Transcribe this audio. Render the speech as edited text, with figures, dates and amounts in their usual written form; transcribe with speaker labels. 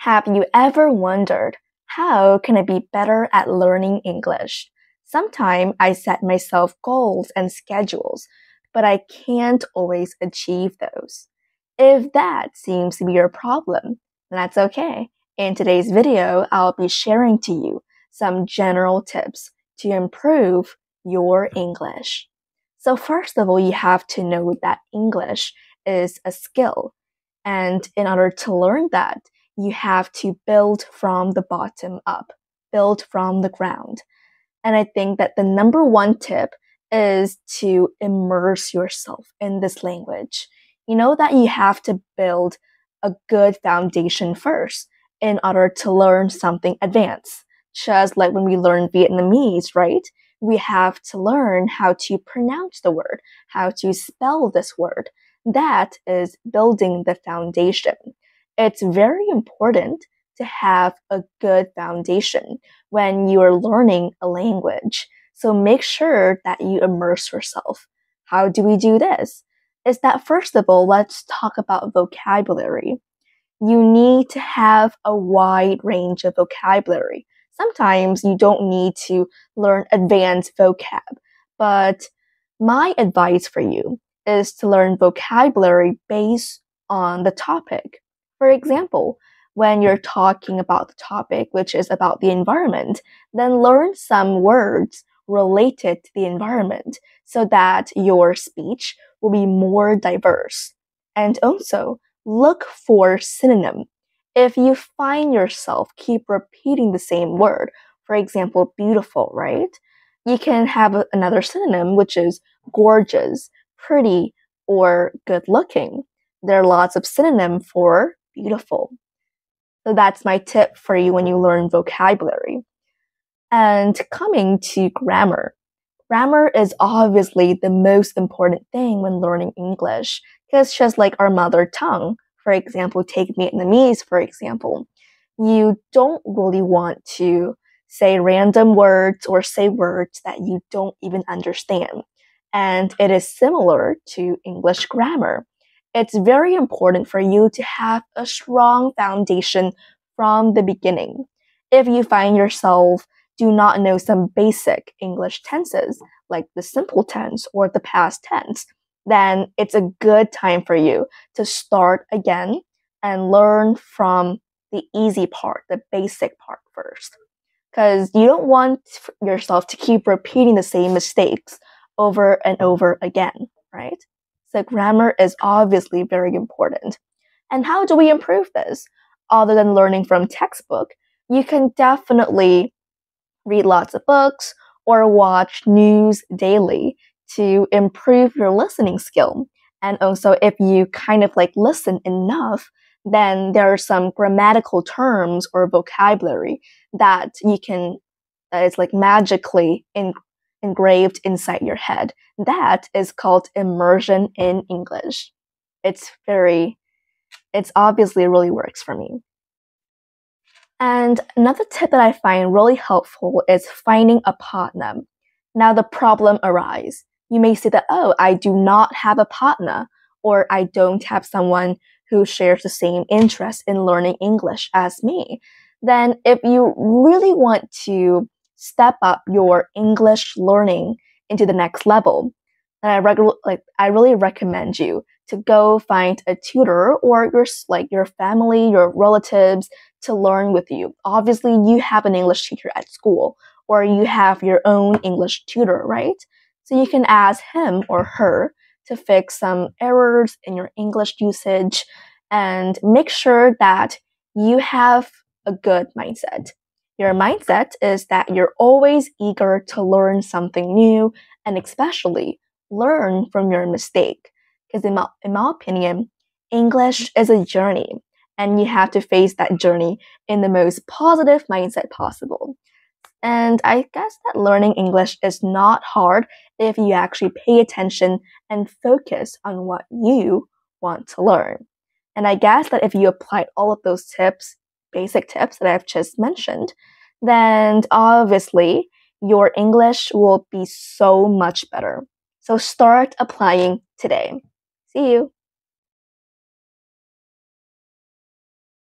Speaker 1: Have you ever wondered, how can I be better at learning English? Sometimes I set myself goals and schedules, but I can't always achieve those. If that seems to be your problem, that's okay. In today's video, I'll be sharing to you some general tips to improve your English. So first of all, you have to know that English is a skill. And in order to learn that, you have to build from the bottom up, build from the ground. And I think that the number one tip is to immerse yourself in this language. You know that you have to build a good foundation first in order to learn something advanced. Just like when we learn Vietnamese, right? We have to learn how to pronounce the word, how to spell this word. That is building the foundation. It's very important to have a good foundation when you are learning a language. So make sure that you immerse yourself. How do we do this? Is that first of all, let's talk about vocabulary. You need to have a wide range of vocabulary. Sometimes you don't need to learn advanced vocab, but my advice for you is to learn vocabulary based on the topic. For example, when you're talking about the topic, which is about the environment, then learn some words related to the environment so that your speech will be more diverse. And also, look for synonym. If you find yourself keep repeating the same word, for example, beautiful, right? You can have another synonym, which is gorgeous, pretty, or good looking. There are lots of synonyms for beautiful. So that's my tip for you when you learn vocabulary. And coming to grammar. Grammar is obviously the most important thing when learning English, because just like our mother tongue, for example, take Vietnamese, for example, you don't really want to say random words or say words that you don't even understand. And it is similar to English grammar. It's very important for you to have a strong foundation from the beginning. If you find yourself do not know some basic English tenses, like the simple tense or the past tense, then it's a good time for you to start again and learn from the easy part, the basic part first. Because you don't want yourself to keep repeating the same mistakes over and over again, right? So grammar is obviously very important. And how do we improve this? Other than learning from textbook, you can definitely read lots of books or watch news daily to improve your listening skill. And also, if you kind of like listen enough, then there are some grammatical terms or vocabulary that is like magically engraved inside your head. That is called immersion in English. It's obviously really works for me. And another tip that I find really helpful is finding a partner. Now the problem arises. You may say that, oh, I do not have a partner, or I don't have someone who shares the same interest in learning English as me. Then if you really want to step up your English learning into the next level, then I really recommend you to go find a tutor or your family, your relatives to learn with you. Obviously, you have an English teacher at school, or you have your own English tutor, right? So you can ask him or her to fix some errors in your English usage and make sure that you have a good mindset. Your mindset is that you're always eager to learn something new and especially learn from your mistake. Because in my opinion, English is a journey and you have to face that journey in the most positive mindset possible. And I guess that learning English is not hard if you actually pay attention and focus on what you want to learn. And I guess that if you applied all of those tips, basic tips that I've just mentioned, then obviously your English will be so much better. So start applying today. See you.